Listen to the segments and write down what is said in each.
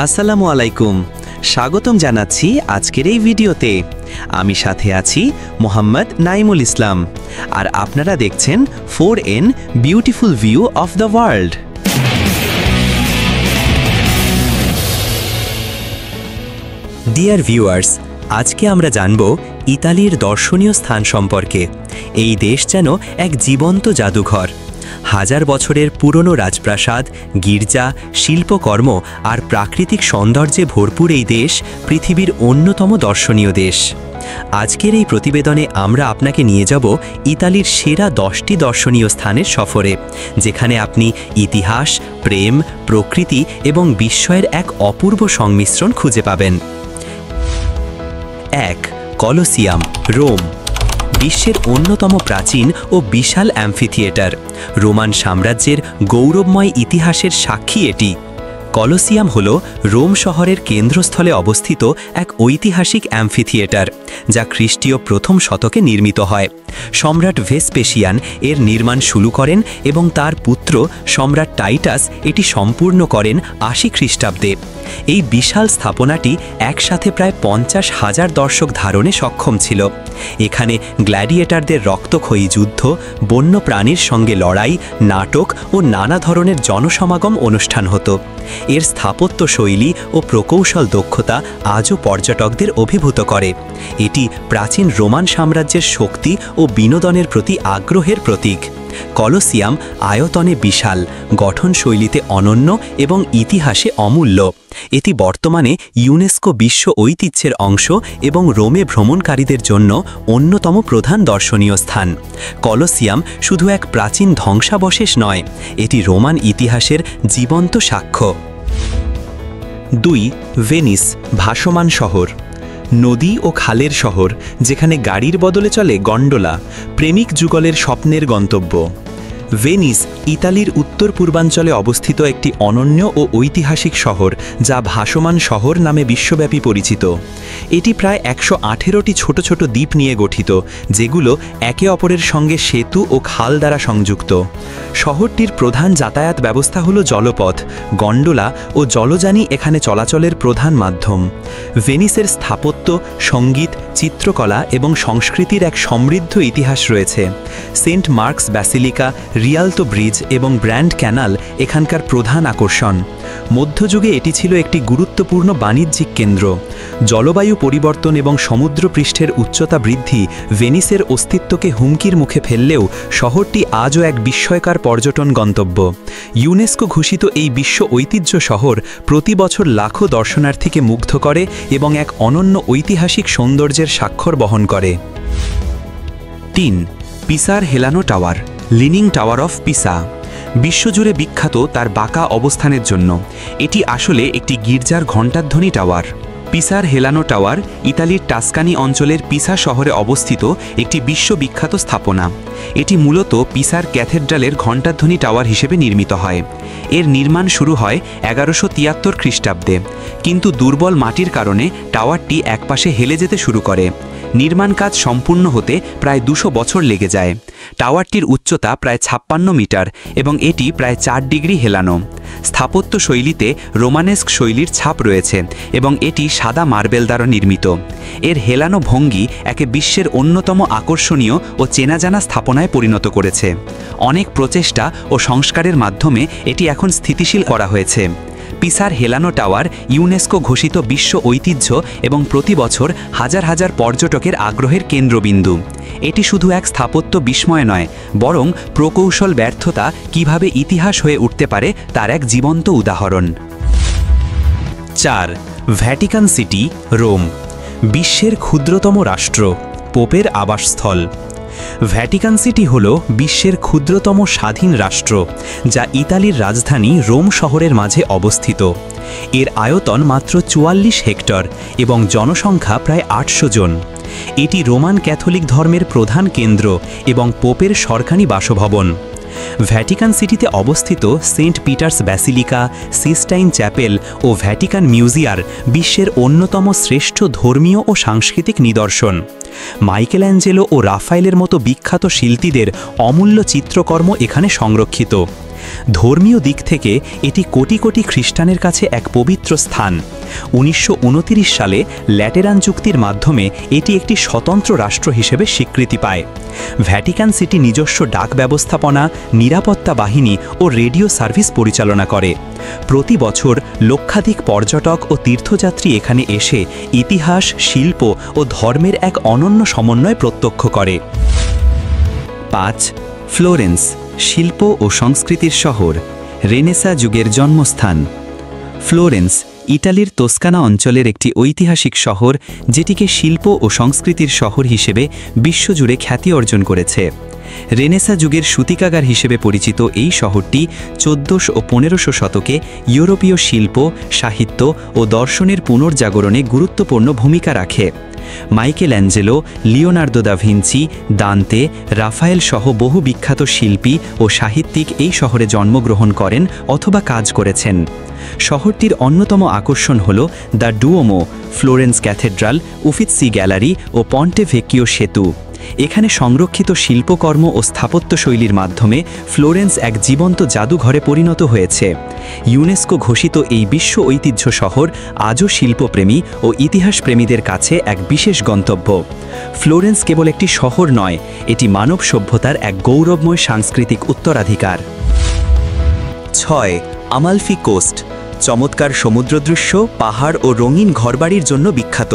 আসসালামু আলাইকুম, স্বাগতম জানাচ্ছি আজকের এই ভিডিওতে। আমি সাথে আছি মোহাম্মদ নাইমুল ইসলাম, আর আপনারা দেখছেন 4N beautiful view of the world. Dear viewers, আজকে আমরা জানব ইতালির দর্শনীয় স্থান সম্পর্কে। এই দেশ যেন এক জীবন্ত জাদুঘর। হাজার বছরের পুরনো রাজপ্রাসাদ, গির্জা, শিল্পকর্ম আর প্রাকৃতিক সৌন্দর্যে ভরপুর এই দেশ পৃথিবীর অন্যতম দর্শনীয় দেশ। আজকের এই প্রতিবেদনে আমরা আপনাকে নিয়ে যাব ইতালির সেরা 10টি দর্শনীয় স্থানের সফরে, যেখানে আপনি ইতিহাস, প্রেম, প্রকৃতি এবং বিস্ময়ের এক অপূর্ব সংমিশ্রণ খুঁজে পাবেন। 1. Colosseum, Rome. বিশ্বের অন্যতম প্রাচীন ও বিশাল অ্যাম্ফিথিয়েটার, রোমান সাম্রাজ্যের গৌরবময় ইতিহাসের সাক্ষী এটি। কলোসিয়াম হল রোম শহরের কেন্দ্রস্থলে অবস্থিত এক ঐতিহাসিক অ্যাম্ফিথিয়েটার, যা খ্রিস্টীয় প্রথম শতকে নির্মিত হয়। সম্রাট ভেসপেশিয়ান এর নির্মাণ শুরু করেন এবং তার পুত্র সম্রাট টাইটাস এটি সম্পূর্ণ করেন 80 খ্রিস্টাব্দে। এই বিশাল স্থাপনাটি একসাথে প্রায় 50,000 দর্শক ধারণে সক্ষম ছিল। এখানে গ্ল্যাডিয়েটারদের রক্তক্ষয়ী যুদ্ধ, বন্য প্রাণীর সঙ্গে লড়াই, নাটক ও নানা ধরনের জনসমাগম অনুষ্ঠান হতো। এর স্থাপত্য শৈলী ও প্রকৌশল দক্ষতা আজও পর্যটকদের অভিভূত করে। এটি প্রাচীন রোমান সাম্রাজ্যের শক্তি ও বিনোদনের প্রতি আগ্রহের প্রতীক। কলোসিয়াম আয়তনে বিশাল, গঠনশৈলীতে অনন্য এবং ইতিহাসে অমূল্য। এটি বর্তমানে ইউনেস্কো বিশ্ব ঐতিহ্যের অংশ এবং রোমে ভ্রমণকারীদের জন্য অন্যতম প্রধান দর্শনীয় স্থান। কলোসিয়াম শুধু এক প্রাচীন ধ্বংসাবশেষ নয়, এটি রোমান ইতিহাসের জীবন্ত সাক্ষ্য। 2. ভেনিস, ভাসমান শহর। নদী ও খালের শহর, যেখানে গাড়ির বদলে চলে গন্ডোলা, প্রেমিক যুগলের স্বপ্নের গন্তব্য। ভেনিস ইতালির উত্তর পূর্বাঞ্চলে অবস্থিত একটি অনন্য ও ঐতিহাসিক শহর, যা ভাসমান শহর নামে বিশ্বব্যাপী পরিচিত। এটি প্রায় 118টি ছোট ছোট দ্বীপ নিয়ে গঠিত, যেগুলো একে অপরের সঙ্গে সেতু ও খাল দ্বারা সংযুক্ত। শহরটির প্রধান যাতায়াত ব্যবস্থা হল জলপথ, গন্ডোলা ও জলযানী এখানে চলাচলের প্রধান মাধ্যম। ভেনিসের স্থাপত্য, সঙ্গীত, চিত্রকলা এবং সংস্কৃতির এক সমৃদ্ধ ইতিহাস রয়েছে। সেন্ট মার্কস ব্যাসিলিকা, রিয়ালতো ব্রিজ এবং গ্র্যান্ড ক্যানাল এখানকার প্রধান আকর্ষণ। মধ্যযুগে এটি ছিল একটি গুরুত্বপূর্ণ বাণিজ্যিক কেন্দ্র। জলবায়ু পরিবর্তন এবং সমুদ্রপৃষ্ঠের উচ্চতা বৃদ্ধি ভেনিসের অস্তিত্বকে হুমকির মুখে ফেললেও শহরটি আজও এক বিস্ময়কর পর্যটন গন্তব্য। ইউনেস্কো ঘোষিত এই বিশ্ব ঐতিহ্য শহর প্রতি বছর লাখো দর্শনার্থীকে মুগ্ধ করে এবং এক অনন্য ঐতিহাসিক সৌন্দর্যের স্বাক্ষর বহন করে। 3. পিসার হেলানো টাওয়ার, লিনিং টাওয়ার অফ পিসা। বিশ্বজুড়ে বিখ্যাত তার বাঁকা অবস্থানের জন্য, এটি আসলে একটি গির্জার ঘণ্টাধ্বনি টাওয়ার। পিসার হেলানো টাওয়ার ইতালির টাস্কানি অঞ্চলের পিসা শহরে অবস্থিত একটি বিশ্ববিখ্যাত স্থাপনা। এটি মূলত পিসার ক্যাথেড্রালের ঘণ্টাধ্বনি টাওয়ার হিসেবে নির্মিত হয়। এর নির্মাণ শুরু হয় 1173 খ্রিস্টাব্দে, কিন্তু দুর্বল মাটির কারণে টাওয়ারটি একপাশে হেলে যেতে শুরু করে। নির্মাণ কাজ সম্পূর্ণ হতে প্রায় 200 বছর লেগে যায়। টাওয়ারটির উচ্চতা প্রায় 56 মিটার এবং এটি প্রায় 4 ডিগ্রি হেলানো। স্থাপত্য শৈলীতে রোমানেস্ক শৈলীর ছাপ রয়েছে এবং এটি সাদা মার্বেল দ্বারা নির্মিত। এর হেলানো ভঙ্গি একে বিশ্বের অন্যতম আকর্ষণীয় ও চেনাজানা স্থাপনায় পরিণত করেছে। অনেক প্রচেষ্টা ও সংস্কারের মাধ্যমে এটি এখন স্থিতিশীল করা হয়েছে। পিসার হেলানো টাওয়ার ইউনেস্কো ঘোষিত বিশ্ব ঐতিহ্য এবং প্রতি বছর হাজার হাজার পর্যটকের আগ্রহের কেন্দ্রবিন্দু। এটি শুধু এক স্থাপত্য বিস্ময় নয়, বরং প্রকৌশল ব্যর্থতা কিভাবে ইতিহাস হয়ে উঠতে পারে তার এক জীবন্ত উদাহরণ। 4. Vatican city, Rome. বিশ্বের ক্ষুদ্রতম রাষ্ট্র, পোপের আবাসস্থল। ভ্যাটিকান সিটি হল বিশ্বের ক্ষুদ্রতম স্বাধীন রাষ্ট্র, যা ইতালির রাজধানী রোম শহরের মাঝে অবস্থিত। এর আয়তন মাত্র 44 হেক্টর এবং জনসংখ্যা প্রায় 800 জন। এটি রোমান ক্যাথলিক ধর্মের প্রধান কেন্দ্র এবং পোপের সরকারি বাসভবন। ভ্যাটিকান সিটিতে অবস্থিত Saint Peter's Basilica, Sistine Chapel ও ভ্যাটিকান মিউজিয়াম বিশ্বের অন্যতম শ্রেষ্ঠ ধর্মীয় ও সাংস্কৃতিক নিদর্শন। মাইকেলঅ্যাঞ্জেলো ও রাফায়েলের মতো বিখ্যাত শিল্পীদের অমূল্য চিত্রকর্ম এখানে সংরক্ষিত। ধর্মীয় দিক থেকে এটি কোটি কোটি খ্রিস্টানের কাছে এক পবিত্র স্থান। 1929 সালে ল্যাটেরান চুক্তির মাধ্যমে এটি একটি স্বতন্ত্র রাষ্ট্র হিসেবে স্বীকৃতি পায়। ভ্যাটিকান সিটি নিজস্ব ডাক ব্যবস্থাপনা, নিরাপত্তা বাহিনী ও রেডিও সার্ভিস পরিচালনা করে। প্রতি বছর লক্ষাধিক পর্যটক ও তীর্থযাত্রী এখানে এসে ইতিহাস, শিল্প ও ধর্মের এক অনন্য সমন্বয় প্রত্যক্ষ করে। 5. ফ্লোরেন্স, শিল্প ও সংস্কৃতির শহর, রেনেসাঁ যুগের জন্মস্থান। ফ্লোরেন্স ইটালির তোস্কানা অঞ্চলের একটি ঐতিহাসিক শহর, যেটিকে শিল্প ও সংস্কৃতির শহর হিসেবে বিশ্বজুড়ে খ্যাতি অর্জন করেছে। রেনেসাঁ যুগের সূতিকাগার হিসেবে পরিচিত এই শহরটি 1400 ও 1500 শতকে ইউরোপীয় শিল্প, সাহিত্য ও দর্শনের পুনর্জাগরণে গুরুত্বপূর্ণ ভূমিকা রাখে। Michelangelo, Leonardo da Vinci, Dante, Raphael সহ বহু বিখ্যাত শিল্পী ও সাহিত্যিক এই শহরে জন্মগ্রহণ করেন অথবা কাজ করেছেন। শহরটির অন্যতম আকর্ষণ হল the Duomo, Florence Cathedral, Uffizi Gallery ও পন্টে ভেকিও সেতু। এখানে সংরক্ষিত শিল্পকর্ম ও স্থাপত্যশৈলীর মাধ্যমে ফ্লোরেন্স এক জীবন্ত জাদুঘরে পরিণত হয়েছে। ইউনেস্কো ঘোষিত এই বিশ্ব ঐতিহ্য শহর আজও শিল্পপ্রেমী ও ইতিহাসপ্রেমীদের কাছে এক বিশেষ গন্তব্য। ফ্লোরেন্স কেবল একটি শহর নয়, এটি মানব সভ্যতার এক গৌরবময় সাংস্কৃতিক উত্তরাধিকার। 6. আমালফি কোস্ট, চমৎকার সমুদ্রদৃশ্য, পাহাড় ও রঙিন ঘরবাড়ির জন্য বিখ্যাত।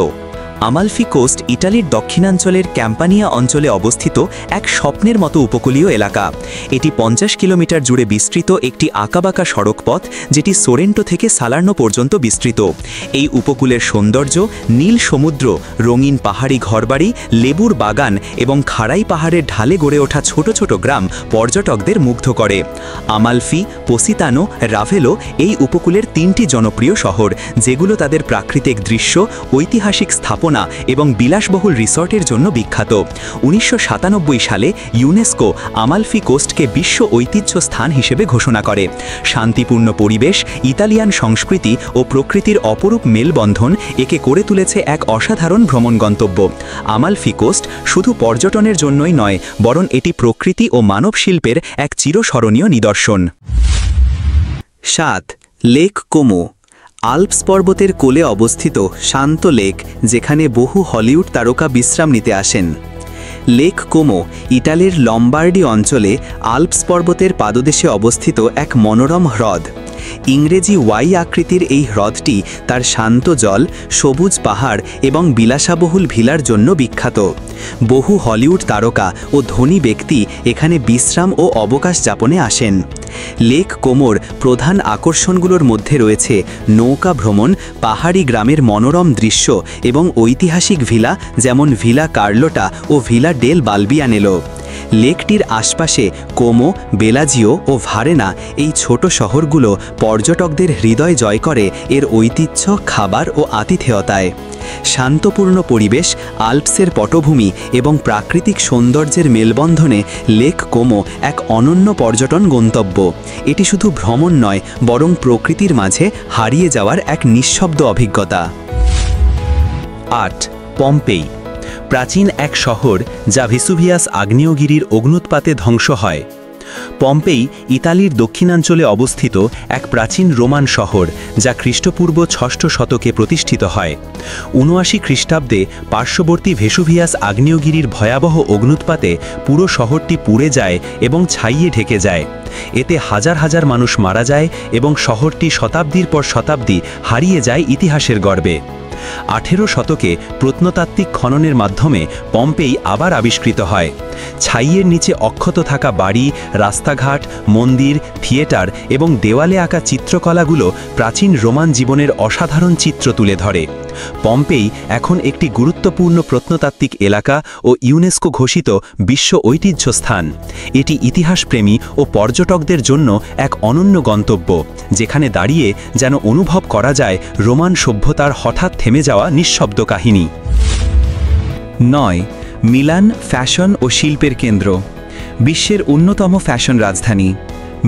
আমালফি কোস্ট ইটালির দক্ষিণাঞ্চলের ক্যাম্পানিয়া অঞ্চলে অবস্থিত এক স্বপ্নের মতো উপকূলীয় এলাকা। এটি 50 কিলোমিটার জুড়ে বিস্তৃত একটি আঁকাবাঁকা সড়কপথ, যেটি সোরেন্টো থেকে সালার্নো পর্যন্ত বিস্তৃত। এই উপকূলের সৌন্দর্য, নীল সমুদ্র, রঙিন পাহাড়ি ঘরবাড়ি, লেবুর বাগান এবং খাড়াই পাহাড়ের ঢালে গড়ে ওঠা ছোট ছোট গ্রাম পর্যটকদের মুগ্ধ করে। আমালফি, পোসিতানো, রাভেলো এই উপকূলের 3টি জনপ্রিয় শহর, যেগুলো তাদের প্রাকৃতিক দৃশ্য, ঐতিহাসিক স্থাপনা এবং বিলাসবহুল রিসর্টের জন্য বিখ্যাত। 1997 সালে ইউনেস্কো আমালফি কোস্টকে বিশ্ব ঐতিহ্য স্থান হিসেবে ঘোষণা করে। শান্তিপূর্ণ পরিবেশ, ইতালিয়ান সংস্কৃতি ও প্রকৃতির অপরূপ মেলবন্ধন একে করে তুলেছে এক অসাধারণ ভ্রমণ গন্তব্য। আমালফি কোস্ট শুধু পর্যটনের জন্যই নয়, বরং এটি প্রকৃতি ও মানব শিল্পের এক চিরস্মরণীয় নিদর্শন। 7. লেক কোমো, আল্পস পর্বতের কোলে অবস্থিত শান্ত লেক, যেখানে বহু হলিউড তারকা বিশ্রাম নিতে আসেন। লেক কোমো ইটালির লম্বার্ডি অঞ্চলে আল্পস পর্বতের পাদদেশে অবস্থিত এক মনোরম হ্রদ। ইংরেজি ওয়াই আকৃতির এই হ্রদটি তার শান্ত জল, সবুজ পাহাড় এবং বিলাসাবহুল ভিলার জন্য বিখ্যাত। বহু হলিউড তারকা ও ধনী ব্যক্তি এখানে বিশ্রাম ও অবকাশ যাপনে আসেন। লেক কোমোর প্রধান আকর্ষণগুলোর মধ্যে রয়েছে নৌকা ভ্রমণ, পাহাড়ি গ্রামের মনোরম দৃশ্য এবং ঐতিহাসিক ভিলা যেমন ভিলা কার্লোটা ও ভিলা ডেল বালবিয়ানেলো। লেকটির আশপাশে কোমো, বেলাজিও ও ভারেনা এই ছোট শহরগুলো পর্যটকদের হৃদয় জয় করে এর ঐতিহ্য, খাবার ও আতিথেয়তায়। শান্তপূর্ণ পরিবেশ, আল্পসের পটভূমি এবং প্রাকৃতিক সৌন্দর্যের মেলবন্ধনে লেক কোমো এক অনন্য পর্যটন গন্তব্য। এটি শুধু ভ্রমণ নয়, বরং প্রকৃতির মাঝে হারিয়ে যাওয়ার এক নিঃশব্দ অভিজ্ঞতা। 8. পম্পেই, প্রাচীন এক শহর যা ভেসুভিয়াস আগ্নেয়গিরির অগ্নুৎপাতে ধ্বংস হয়। পম্পেই ইতালির দক্ষিণাঞ্চলে অবস্থিত এক প্রাচীন রোমান শহর, যা খ্রিস্টপূর্ব 6ষ্ঠ শতকে প্রতিষ্ঠিত হয়। 79 খ্রিস্টাব্দে পার্শ্ববর্তী ভেসুভিয়াস আগ্নেয়গিরির ভয়াবহ অগ্নুৎপাতে পুরো শহরটি পুড়ে যায় এবং ছাইয়ে ঢেকে যায়। এতে হাজার হাজার মানুষ মারা যায় এবং শহরটি শতাব্দীর পর শতাব্দী হারিয়ে যায় ইতিহাসের গর্বে। 18 শতকে প্রত্নতাত্ত্বিক খননের মাধ্যমে পম্পেই আবার আবিষ্কৃত হয়। ছাইয়ের নিচে অক্ষত থাকা বাড়ি, রাস্তাঘাট, মন্দির, থিয়েটার এবং দেওয়ালে আঁকা চিত্রকলাগুলো প্রাচীন রোমান জীবনের অসাধারণ চিত্র তুলে ধরে। পম্পেই এখন একটি গুরুত্বপূর্ণ প্রত্নতাত্ত্বিক এলাকা ও ইউনেস্কো ঘোষিত বিশ্ব ঐতিহ্য স্থান। এটি ইতিহাসপ্রেমী ও পর্যটকদের জন্য এক অনন্য গন্তব্য, যেখানে দাঁড়িয়ে যেন অনুভব করা যায় রোমান সভ্যতার হঠাৎ থেমে যাওয়া নিঃশব্দ কাহিনী। 9. মিলান, ফ্যাশন ও শিল্পের কেন্দ্র, বিশ্বের অন্যতম ফ্যাশন রাজধানী।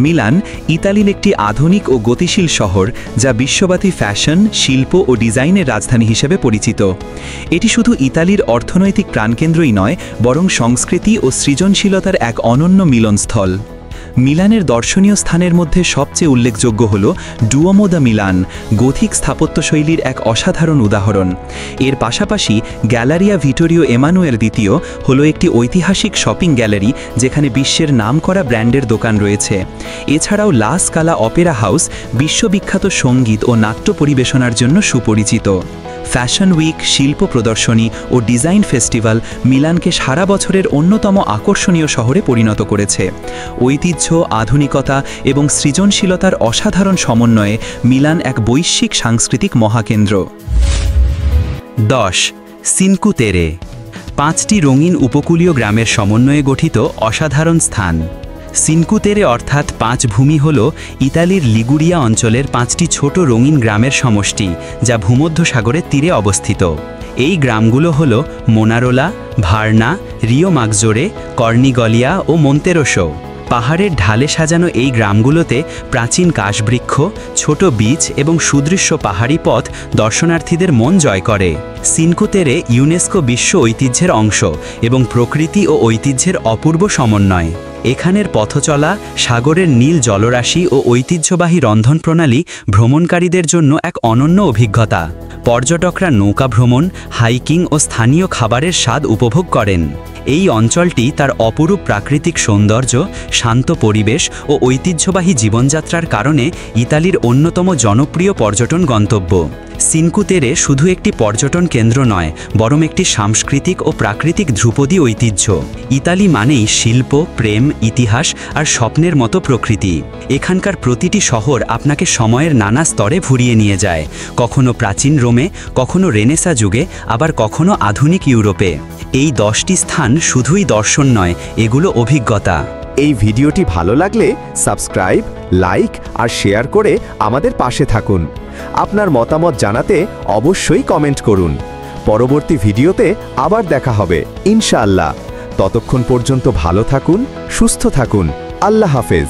মিলান ইতালির একটি আধুনিক ও গতিশীল শহর, যা বিশ্বব্যাপী ফ্যাশন, শিল্প ও ডিজাইনের রাজধানী হিসেবে পরিচিত। এটি শুধু ইতালির অর্থনৈতিক প্রাণকেন্দ্রই নয়, বরং সংস্কৃতি ও সৃজনশীলতার এক অনন্য মিলনস্থল। মিলানের দর্শনীয় স্থানের মধ্যে সবচেয়ে উল্লেখযোগ্য হল ডুওমো দ্য মিলান, গোথিক স্থাপত্যশৈলীর এক অসাধারণ উদাহরণ। এর পাশাপাশি গ্যালারিয়া ভিটোরিও এমানুয়েল দ্বিতীয় হলো একটি ঐতিহাসিক শপিং গ্যালারি যেখানে বিশ্বের নামকরা ব্র্যান্ডের দোকান রয়েছে। এছাড়াও লা স্কালা অপেরা হাউস বিশ্ববিখ্যাত সঙ্গীত ও নাট্য পরিবেশনার জন্য সুপরিচিত। ফ্যাশন উইক, শিল্প প্রদর্শনী ও ডিজাইন ফেস্টিভ্যাল মিলানকে সারা বছরের অন্যতম আকর্ষণীয় শহরে পরিণত করেছে। ঐতিহ্য, আধুনিকতা এবং সৃজনশীলতার অসাধারণ সমন্বয়ে মিলান এক বৈশ্বিক সাংস্কৃতিক মহাকেন্দ্র। 10. সিনকু তেরে, 5টি রঙিন উপকূলীয় গ্রামের সমন্বয়ে গঠিত অসাধারণ স্থান। সিনকু তেরে অর্থাৎ 5 ভূমি হল ইতালির লিগুরিয়া অঞ্চলের 5টি ছোট রঙিন গ্রামের সমষ্টি যা ভূমধ্যসাগরের তীরে অবস্থিত। এই গ্রামগুলো হল মোনারোলা, ভার্না, রিও মাগজোরে, কর্নিগলিয়া ও মন্তেরোসো। পাহাড়ের ঢালে সাজানো এই গ্রামগুলোতে প্রাচীন কাশবৃক্ষ, ছোট বীচ এবং সুদৃশ্য পাহাড়ি পথ দর্শনার্থীদের মন জয় করে। সিনকু তেরে ইউনেস্কো বিশ্ব ঐতিহ্যের অংশ এবং প্রকৃতি ও ঐতিহ্যের অপূর্ব সমন্বয়। এখানের পথচলা, সাগরের নীল জলরাশি ও ঐতিহ্যবাহী রন্ধন প্রণালী ভ্রমণকারীদের জন্য এক অনন্য অভিজ্ঞতা। পর্যটকরা নৌকা ভ্রমণ, হাইকিং ও স্থানীয় খাবারের স্বাদ উপভোগ করেন। এই অঞ্চলটি তার অপরূপ প্রাকৃতিক সৌন্দর্য, শান্ত পরিবেশ ও ঐতিহ্যবাহী জীবনযাত্রার কারণে ইতালির অন্যতম জনপ্রিয় পর্যটন গন্তব্য। সিনকু তেরে শুধু একটি পর্যটন কেন্দ্র নয়, বরং একটি সাংস্কৃতিক ও প্রাকৃতিক ধ্রুপদী ঐতিহ্য। ইতালি মানেই শিল্প, প্রেম, ইতিহাস আর স্বপ্নের মতো প্রকৃতি। এখানকার প্রতিটি শহর আপনাকে সময়ের নানা স্তরে ঘুরিয়ে নিয়ে যায়, কখনো প্রাচীন রোমে, কখনো রেনেসা যুগে, আবার কখনো আধুনিক ইউরোপে। এই 10টি স্থান শুধুই দর্শন নয়, এগুলো অভিজ্ঞতা। এই ভিডিওটি ভালো লাগলে সাবস্ক্রাইব, লাইক আর শেয়ার করে আমাদের পাশে থাকুন। আপনার মতামত জানাতে অবশ্যই কমেন্ট করুন। পরবর্তী ভিডিওতে আবার দেখা হবে ইনশাআল্লাহ। ততক্ষণ পর্যন্ত ভালো থাকুন, সুস্থ থাকুন। আল্লাহ হাফেজ।